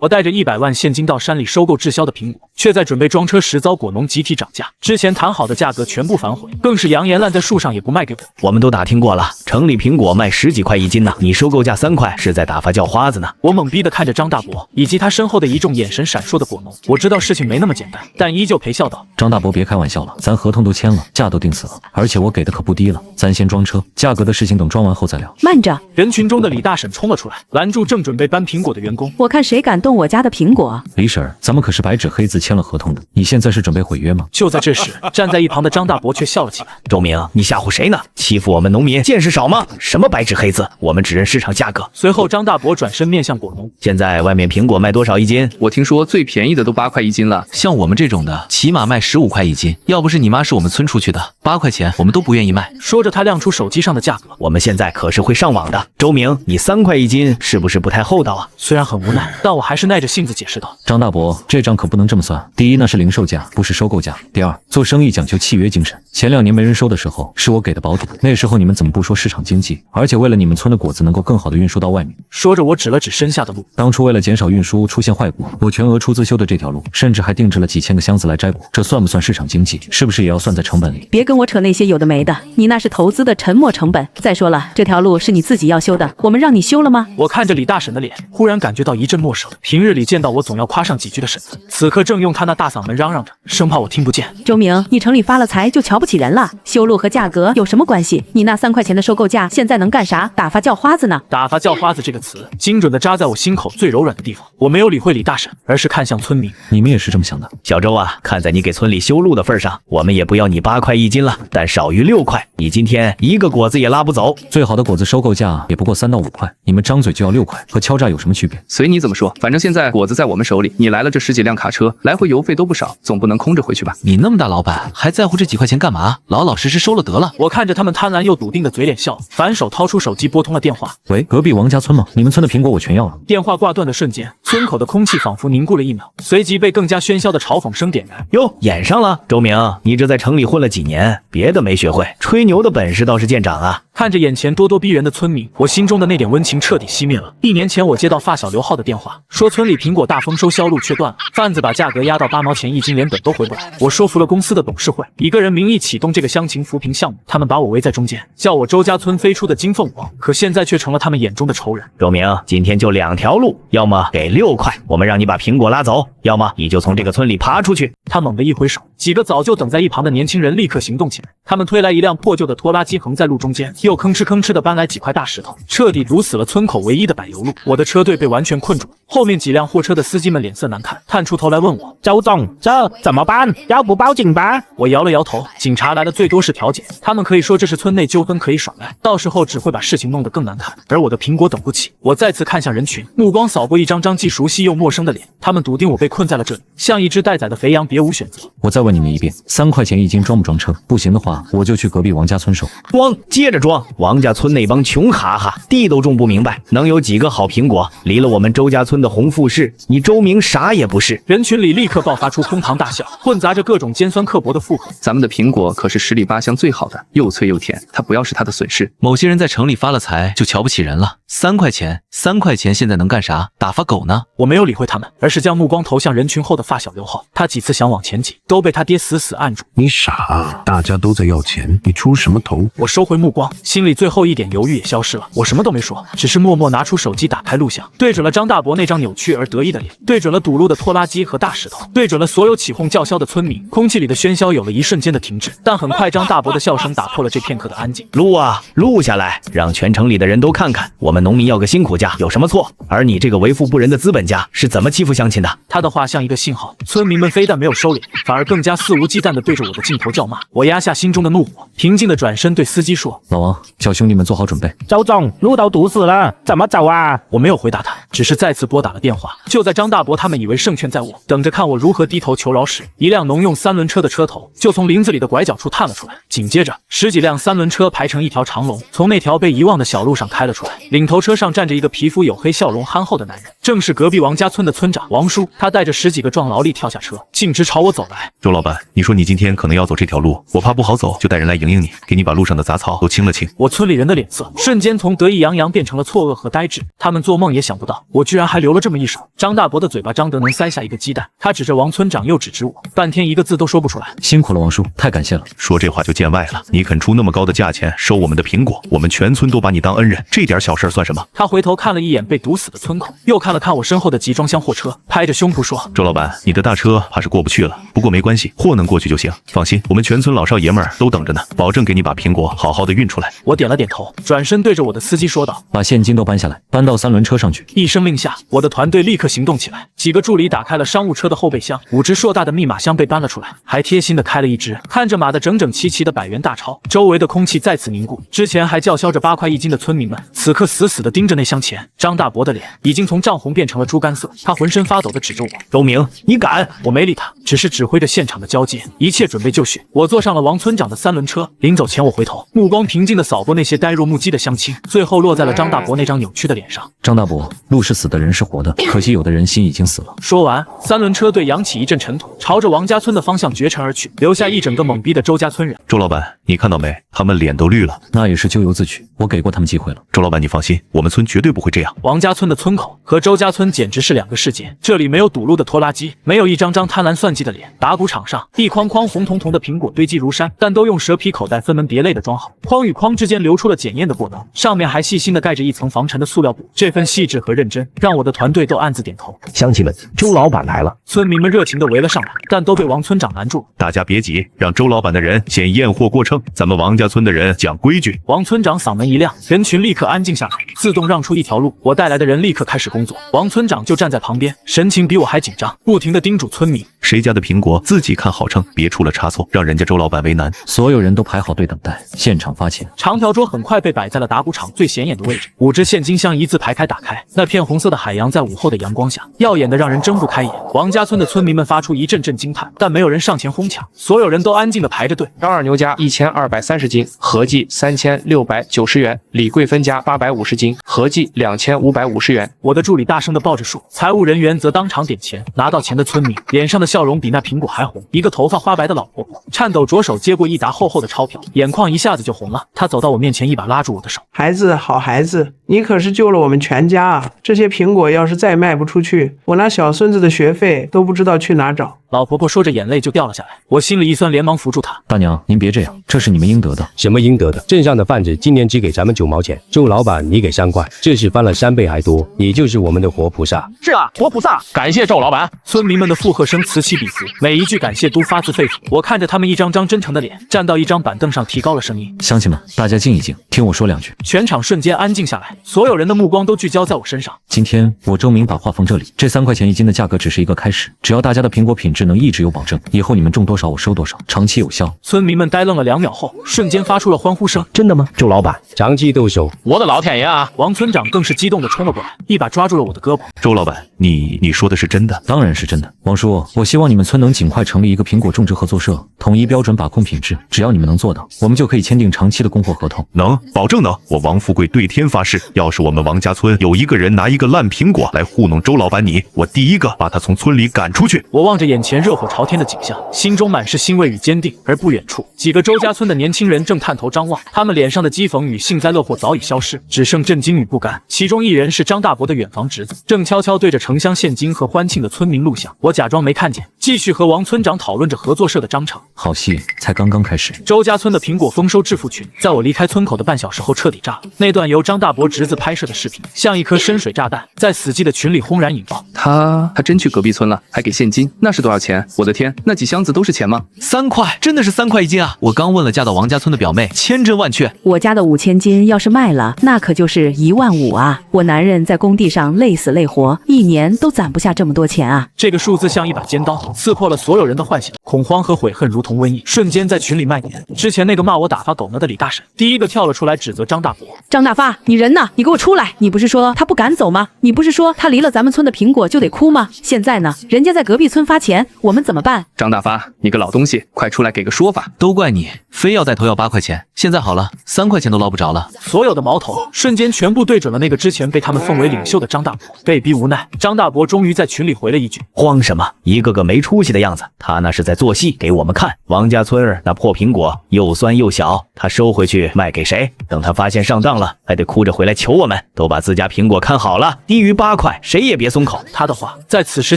我带着100万现金到山里收购滞销的苹果，却在准备装车时遭果农集体涨价，之前谈好的价格全部反悔，更是扬言烂在树上也不卖给我。我们都打听过了，城里苹果卖10几块一斤呢，你收购价3块，是在打发叫花子呢。我懵逼地看着张大伯以及他身后的一众眼神闪烁的果农，我知道事情没那么简单，但依旧陪笑道：张大伯别开玩笑了，咱合同都签了，价都定死了，而且我给的可不低了，咱先装车，价格的事情等装完后再聊。慢着！人群中的李大婶冲了出来，拦住正准备搬苹果的员工。我看谁敢动我家的苹果！李婶儿，咱们可是白纸黑字签了合同的，你现在是准备毁约吗？就在这时，站在一旁的张大伯却笑了起来：周明，你吓唬谁呢？欺负我们农民见识少吗？什么白纸黑字，我们只认市场价格。随后张大伯转身面向果农：现在外面苹果卖多少一斤？我听说最便宜的都8块一斤了，像我们这种的起码卖15块一斤，要不是你妈是我们村出去的，8块钱我们都不愿意卖。说着他亮出手机上的价格：我们现在可是会上网的。周明，你3块一斤是不是不太厚道啊？虽然很无奈，但我还是耐着性子解释道：张大伯，这账可不能这么算。第一，那是零售价，不是收购价。第二，做生意讲究契约精神。前2年没人收的时候，是我给的保底，那时候你们怎么不说市场经济？而且为了你们村的果子能够更好的运输到外面，说着我指了指身下的路。当初为了减少运输出现坏果，我全额出资修的这条路，甚至还定制了几千个箱子来摘果，这算不算市场经济？是不是也要算在成本里？别跟我扯那些有的没的，你那是投资的沉没成本。再说了，这条路是你自己要修的，我们让你修了吗？我看着李大婶的脸，忽然感觉到一阵陌生。平日里见到我总要夸上几句的婶子，此刻正用她那大嗓门嚷嚷着，生怕我听不见。周明，你城里发了财就瞧不起人了？修路和价格有什么关系？你那3块钱的收购价现在能干啥？打发叫花子呢？打发叫花子这个词精准地扎在我心口最柔软的地方。我没有理会李大婶，而是看向村民。你们也是这么想的？小周啊，看在你给村里修路的份上，我们也不要你8块一斤了，但少于6块，你今天一个果子也拉不走。最好的果子收购价也不过3到5块，你们张嘴就要6块，和敲诈有什么区别？随你怎么说，反正现在果子在我们手里，你来了这10几辆卡车，来回邮费都不少，总不能空着回去吧？你那么大老板，还在乎这几块钱干嘛？老老实实收了得了。我看着他们贪婪又笃定的嘴脸笑，反手掏出手机拨通了电话。喂，隔壁王家村吗？你们村的苹果我全要了。电话挂断的瞬间，村口的空气仿佛凝固了1秒，随即被更加喧嚣的嘲讽声点燃。哟，演上了。周明，你这在城里混了几年，别的没学会，吹牛的本事倒是见长啊。看着眼前咄咄逼人的村民，我心中的那点温情彻底熄灭了。1年前我接到发小刘浩的电话，说村里苹果大丰收，销路却断了，贩子把价格压到8毛钱一斤，连本都回不来。我说服了公司的董事会，以个人名义启动这个乡情扶贫项目，他们把我围在中间，叫我周家村飞出的金凤凰，可现在却成了他们眼中的仇人。周明，今天就2条路，要么给6块，我们让你把苹果拉走，要么你就从这个村里爬出去。他猛地一挥手，几个早就等在一旁的年轻人立刻行动起来。他们推来一辆破旧的拖拉机，横在路中间，又吭哧吭哧地搬来几块大石头，彻底堵死了村口唯一的柏油路。我的车队被完全困住，后面几辆货车的司机们脸色难看，探出头来问我：周总，这怎么办？要不报警吧？我摇了摇头，警察来的最多是调解，他们可以说这是村内纠纷，可以耍赖，到时候只会把事情弄得更难看。而我的苹果等不起。我再次看向人群，目光扫过一张张既熟悉又陌生的脸，他们笃定我被困在了这里，像一只待宰的肥羊，别无选择。我再问你们一遍，3块钱一斤装不装车？不行的话，我就去隔壁王家村收。装，接着装。王家村那帮穷哈哈，地都种不明白，能有几个好苹果？离了我们周家村的红富士，你周明啥也不是。人群里立刻爆发出哄堂大笑，混杂着各种尖酸刻薄的附和。咱们的苹果可是10里8乡最好的，又脆又甜，它不要是它的损失。某些人在城里发了财就瞧不起人了。3块钱，3块钱现在能干啥？打发狗呢？我没有理会他们，而是将目光投向人群后的发小刘浩。他几次想往前挤，都被他爹死死按住。你傻，大家都在要钱，你出什么头？我收回目光，心里最后一点犹豫也消失了。我什么都没说，只是默默拿出手机，打开录像，对准了张大伯那张扭曲而得意的脸，对准了堵路的拖拉机和大石头，对准了所有起哄叫嚣的村民。空气里的喧嚣有了一瞬间的停滞，但很快张大伯的笑声打破了这片刻的安静。录啊，录下来，让全城里的人都看看，我们农民要个辛苦价有什么错？而你这个为富不仁的资本家是怎么欺负乡亲的？他的话像一个信号，村民们非但没有收敛，反而更加肆无忌惮地对着我的镜头叫骂。我压下心中的怒火，平静地转身对司机说：老王，叫兄弟们做好准备。周总，路都堵死了，怎么走啊？我没有回答他，只是再次拨打了电话。就在张大伯他们以为胜券在握，等着看我如何低头求饶时，一辆农用3轮车的车头就从林子里的拐角处探了出来，紧接着10几辆3轮车排成一条长龙，从那条被遗忘的小路上开了出来。领头车上站着一个皮肤黝黑、笑容憨厚的男人，正是隔壁王家村的村长王叔，他带着10几个壮劳力跳下车，径直朝我走来。周老板，你说你今天可能要走这条路，我怕不好走，就带人来迎迎你，给你把路上的杂草都清了清。我村里人的脸色瞬间从得意洋洋变成了错愕和呆滞，他们做梦也想不到我居然还留了这么一手。张大伯的嘴巴张得能塞下一个鸡蛋，他指着王村长又指我，半天一个字都说不出来。辛苦了，王叔，太感谢了。说这话就见外了，你肯出那么高的价钱收我们的苹果，我们全村都把你当恩人，这点小事算什么？他回头看了一眼被堵死的村口，又看了看我身后的集装箱货车，拍着胸脯说：周老板，你的大车怕是过不去了，不过没关系，货能过去就行，放心，我们全村老少爷们儿都等着呢，保证给你把苹果好好的运出来。我点了点头，转身对着我的司机说道：把现金都搬下来，搬到3轮车上去。一声令下，我的团队立刻行动起来。几个助理打开了商务车的后备箱，5只硕大的密码箱被搬了出来，还贴心的开了一只，看着码的整整齐齐的100元大钞，周围的空气再次凝固。之前还叫嚣着8块1斤的村民们，此刻死死的盯着那箱钱。张大伯的脸已经从涨红变成了猪肝色，他浑身发抖的指着我：周明，你敢！我没理他，只是指挥着现场的交接，一切准备就绪。我坐上了王村长的3轮车，临走前我回头，目光平静的扫过那些呆若木鸡的乡亲，最后落在了张大伯那张扭曲的脸上。张大伯，路是死的，人是活的，可惜有的人心已经死了。说完，3轮车队扬起一阵尘土，朝着王家村的方向绝尘而去，留下一整个懵逼的周家村人。周老板，你看到没？他们脸都绿了。那也是咎由自取，我给过他们机会了。周老板，你放心，我们村绝对不会这样。王家村的村口和周家村简直是2个世界，这里没有堵路的拖拉机，没有一张张贪婪算计的脸，打谷场上一筐筐红彤彤的苹果堆积如山，但都用蛇皮口袋分门别类的装好，筐与筐之间流出了检验的过程，上面还细心的盖着一层防尘的塑料布。这份细致和认真让我的团队都暗自点头。乡亲们，周老板来了！村民们热情的围了上来，但都被王村长拦住。大家别急，让周老板的人先验货过秤，咱们王家村的人讲规矩。王村长嗓门一亮，人群立刻安静下来，自动让出一条路。我带来的人立刻开始工作，王村长就站在旁边，神情比我还紧张，不停地叮嘱村民：谁家的苹果自己看好称，别出了差错，让人家周老板为难。所有人都排好队等待，现场发钱。长条桌很快被摆在了打谷场最显眼的位置，5只现金箱一字排开打开，那片红色的海洋在午后的阳光下，耀眼的让人睁不开眼。王家村的村民们发出一阵阵惊叹，但没有人上前哄抢，所有人都安静地排着队。张二牛家1230斤，合计3690元；李贵芬家850斤，合计2550元。我的助理大声地报着数，财务人员则当场点钱。拿到钱的村民脸上的笑容比那苹果还红。一个头发花白的老婆婆颤抖着手接过一沓厚厚的钞票，眼眶一下子就红了。她走到我面前，一把拉住我的手：孩子，好孩子，你可是救了我们全家啊！这些苹果要是再卖不出去，我那小孙子的学费都不知道去哪找。老婆婆说着眼泪就掉了下来，我心里一酸，连忙扶住她。大娘，您别这样，这是你们应得的。什么应得的？镇上的贩子今年只给咱们9毛钱，周老板你给3块，这是翻了3倍还多，你就是我们的活菩萨。是啊，活菩萨，感谢周老板。村民们的附和声此起彼伏，每一句感谢都发自肺腑。我看着他们一张张真诚的脸，站到一张板凳上，提高了声音：乡亲们，大家静一静，听我说2句。全场瞬间安静下来，所有人的目光都聚焦在我身上。今天我周明把话放这里，这3块钱1斤的价格只是一个开始，只要大家的苹果品质能一直有保证，以后你们种多少我收多少，长期有效。村民们呆愣了2秒后，瞬间发出了欢呼声。真的吗？周老板，长期都收。我的老天爷啊！王村长更是激动地冲了过来，一把抓住了我的胳膊。周老板，你说的是真的？当然是真的。王叔，我希望你们村能尽快成立一个苹果种植合作社，统一标准把控品质，只要你们能做到，我们就可以签订长期的供货合同。能，保证能。我王富贵对天发誓，要是我们王家村有一个人拿一个烂苹果来糊弄周老板你，我第一个把他从村里赶出去。我望着眼前热火朝天的景象，心中满是欣慰与坚定。而不远处，几个周家村的年轻人正探头张望，他们脸上的讥讽与幸灾乐祸早已消失，只剩震惊与不甘。其中一人是张大伯的远房侄子，正悄悄对着成箱现金和欢庆的村民录像。我假装没看见，继续和王村长讨论着合作社的章程。好戏才刚刚开始。周家村的苹果丰收致富群，在我离开村口的半小时后彻底炸了。那段由张大伯侄子拍摄的视频，像一颗深水炸弹，在死寂的群里轰然引爆。他真去隔壁村了，还给现金，那是多少钱？我的天，那几箱子都是钱吗？3块，真的是3块1斤啊！我刚问了嫁到王家村的表妹，千真万确。我家的5000斤要是卖了，那可就是15000啊！我男人在工地上累死累活，一年都攒不下这么多钱啊！这个数字像一把尖刀，刺破了所有人的幻想，恐慌和悔恨如同瘟疫，瞬间在群里蔓延。之前那个骂我打发狗呢的李大婶，第一个跳了出来指责张大伯：张大发，你人呢？你给我出来！你不是说他不敢走吗？你不是说他离了咱们村的苹果就得哭吗？现在呢，人家在隔壁村发钱，我们怎么办？张大发，你个老东西，快出来给个说法！都怪你，非要带头要8块钱，现在好了，3块钱都捞不着了。所有的矛头瞬间全部对准了那个之前被他们奉为领袖的张大伯。被逼无奈，张大伯终于在群里回了一句：慌什么？一个个没出息的样子，他那是在做戏给我们看。王家村儿那破苹果又酸又小，他收回去卖给谁？等他发现上当了，还得哭着回来求我们。都把自家苹果看好了，低于8块，谁也别松口。他的话在此时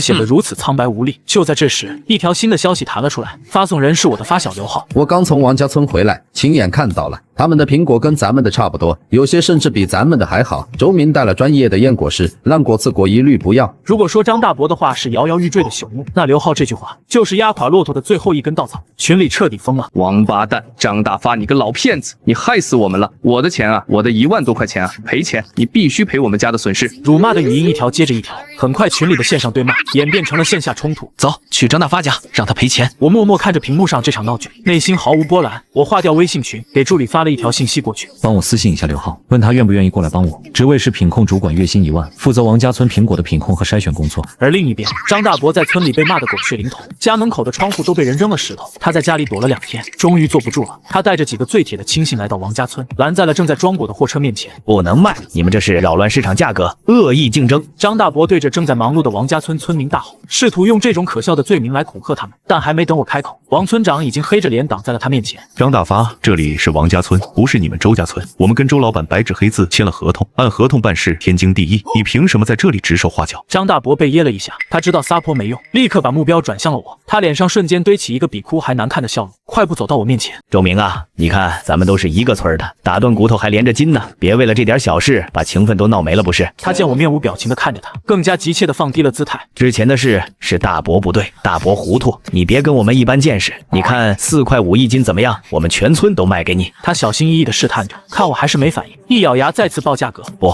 显得如此苍白无力。就在这时，一条新的消息弹了出来，发送人是我的发小刘浩。我刚从王家村回来，亲眼看到了，他们的苹果跟咱们的差不多，有些甚至比咱们的还好。周明带了专业的验果师，烂果刺果一律不要。如果说张大伯的话是摇摇欲坠的朽木，那刘浩这句话就是压垮骆驼的最后一根稻草。群里彻底疯了。王八蛋，张大发，你个老骗子，你害死我们了！我的钱啊，我的1万多块钱啊，赔钱！你必须赔我们家的损失！辱骂的语音一条接着一条，很快群里的线上对骂演变成了线下冲突。走，去张大发家，让他赔钱。我默默看着屏幕上这场闹剧，内心毫无波澜。我划掉微信群，给助理发了一条信息过去，帮我私信一下刘浩，问他愿不愿意过来帮我。职位是品控主管，月薪1万，负责王家村苹果的品控和筛选工作。而另一边，张大伯在村里被骂得狗血淋头，家门口的窗户都被人扔了石头。他在家里躲了2天，终于坐不住了。他带着几个最铁的亲信来到王家村，拦在了正在装果的货车面前。不能卖，你们这是扰乱市场价格，恶意竞争。张大伯对着正在忙碌的王家村村民大吼，试图用这种可笑的罪名来恐吓他们。但还没等我开口，王村长已经黑着脸挡在了他面前。张大发，这里是王家村，不是你们周家村。我们跟周老板白纸黑字签了合同，按合同办事，天经地义。你凭什么在这里指手画脚？张大伯被噎了一下，他知道撒泼没用，立刻把目标转向了我。他脸上瞬间堆起一个比哭还难看的笑容，快步走到我面前。周明啊，你看咱们都是一个村的，打断骨头还连着筋呢，别为了这点小事把情分都闹没了不是？他见我面无表情地看着他，更加急切地放低了姿态。之前的事是大伯不对，大伯糊涂，你别跟我们一般见识。你看4块5一斤怎么样？我们全村都卖给你。他小心翼翼地试探着，看我还是没反应，一咬牙再次报价格。不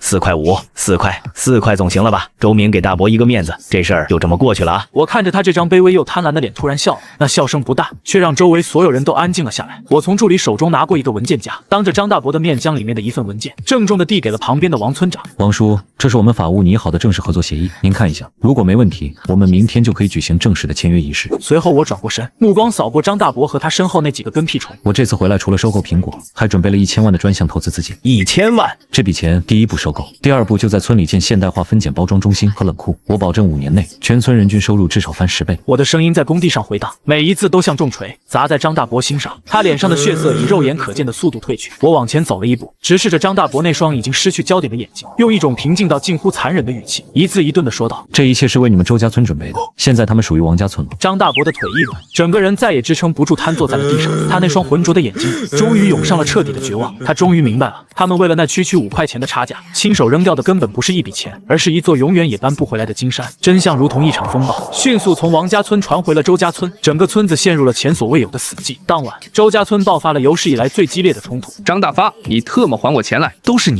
，4块5，4块总行了吧？周明给大伯一个面子，这事儿就这么过去了啊！我看着他这张卑微又贪婪的脸，突然笑了，那笑声不大，却让周围所有人都安静了下来。我从助理手中拿过一个文件夹，当着张大伯的面将里面的一份文件郑重地递给了旁边的王村长。王叔，这是我们法务拟好的正式合作协议，您看一下，如果没问题，我们明天就可以举行正式的签约仪式。随后我转过身，目光扫过张大伯和他身后那几个跟屁虫。我这次回来除了收购苹果，还准备了1000万的专项投资资金。1000万？这笔钱第一步收购，第2步就在村里建现代化分拣包装中心和冷库，我保证5年内全村人均收入至少翻10倍。我的声音在工地上回荡，每一字都像重锤砸在张大伯心上，他脸上的血色以肉眼可见的速度褪去。我往前走了一步，直视着张大伯那双已经失去焦点的眼睛，用一种平静到近乎残忍的语气，一字一顿地说道：这一切是为你们周家村准备的，现在他们属于王家村了。张大伯的腿一软，整个人再也支撑不住，瘫坐在了地上。他那双浑浊的眼睛终于涌上了彻底的绝望，他终于明白了，他们为了那区5块钱的差价，亲手扔掉的根本不是一笔钱，而是一座永远也搬不回来的金山。真相如同一场风暴，迅速从王家村传回了周家村，整个村子陷入了前所未有的死寂。当晚，周家村爆发了有史以来最激烈的冲突。张大发，你特么还我钱来！都是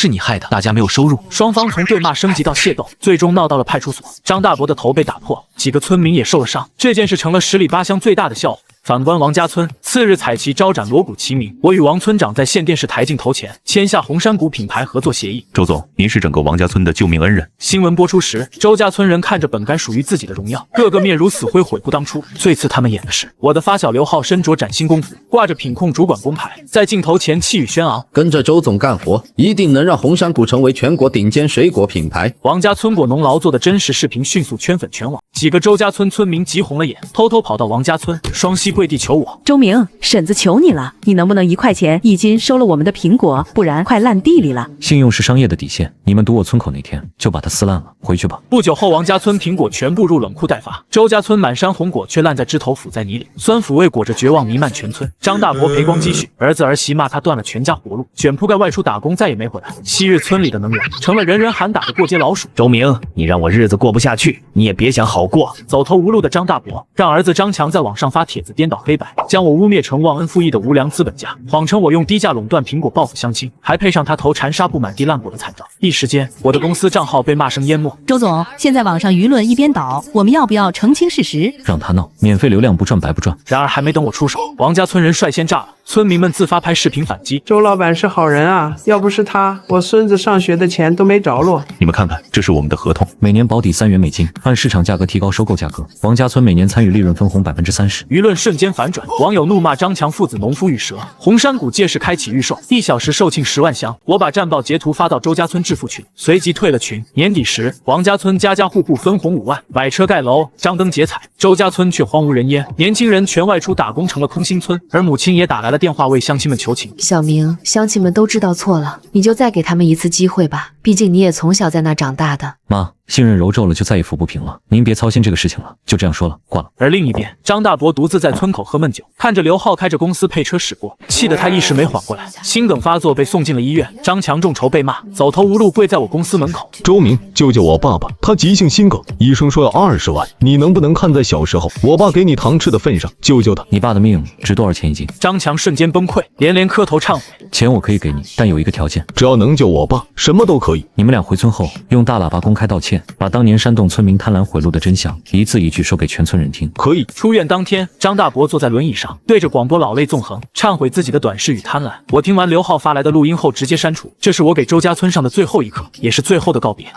你害的，大家没有收入。双方从对骂升级到械斗，最终闹到了派出所。张大伯的头被打破，几个村民也受了伤。这件事成了10里8乡最大的笑话。反观王家村，次日彩旗招展，锣鼓齐鸣。我与王村长在县电视台镜头前签下红山谷品牌合作协议。周总，您是整个王家村的救命恩人。新闻播出时，周家村人看着本该属于自己的荣耀，个个面如死灰，悔不当初。最次他们演的是我的发小刘浩身着崭新工服，挂着品控主管工牌，在镜头前气宇轩昂，跟着周总干活，一定能让红山谷成为全国顶尖水果品牌。王家村果农劳作的真实视频迅速圈粉全网，几个周家村村民急红了眼，偷偷跑到王家村，双膝跪地求我。周明，婶子求你了，你能不能1块钱1斤收了我们的苹果，不然快烂地里了。信用是商业的底线，你们堵我村口那天就把它撕烂了，回去吧。不久后，王家村苹果全部入冷库待发，周家村满山红果却烂在枝头，腐在泥里，酸腐味裹着绝望弥漫全村。张大伯赔光积蓄，儿子儿媳骂他断了全家活路，卷铺盖外出打工再也没回来。昔日村里的能人成了人人喊打的过街老鼠。周明，你让我日子过不下去，你也别想好过。走投无路的张大伯让儿子张强在网上发帖子颠倒黑白，将我污蔑成忘恩负义的无良资本家，谎称我用低价垄断苹果报复乡亲，还配上他投缠纱布满地烂果的惨照。一时间，我的公司账号被骂声淹没。周总，现在网上舆论一边倒，我们要不要澄清事实？让他闹，免费流量不赚白不赚。然而还没等我出手，王家村人率先炸了。村民们自发拍视频反击。周老板是好人啊，要不是他，我孙子上学的钱都没着落。你们看看，这是我们的合同，每年保底3元美金，按市场价格提高收购价格。王家村每年参与利润分红30%。舆论瞬间反转，网友怒骂张强父子农夫与蛇。红山谷届时开启预售，1小时售罄10万箱。我把战报截图发到周家村致富群，随即退了群。年底时，王家村家家户户分红5万，买车盖楼，张灯结彩。周家村却荒无人烟，年轻人全外出打工，成了空心村。而母亲也打来了电话，为乡亲们求情。小明，乡亲们都知道错了，你就再给他们一次机会吧，毕竟你也从小在那长大的。妈，信任揉皱了就再也抚不平了，您别操心这个事情了，就这样说了，挂了。而另一边，张大伯独自在村口喝闷酒，看着刘浩开着公司配车驶过，气得他一时没缓过来，心梗发作被送进了医院。张强众筹被骂，走投无路跪在我公司门口。周明，救救我爸爸，他急性心梗，医生说要20万，你能不能看在小时候我爸给你糖吃的份上，救救他？你爸的命值多少钱一斤？张强瞬间崩溃，连连磕头忏悔。钱我可以给你，但有一个条件，只要能救我爸，什么都可以。你们俩回村后用大喇叭公开道歉，把当年煽动村民贪婪贿赂的真相一字一句说给全村人听。可以。出院当天，张大伯坐在轮椅上，对着广播老泪纵横，忏悔自己的短视与贪婪。我听完刘浩发来的录音后，直接删除。这是我给周家村上的最后一课，也是最后的告别。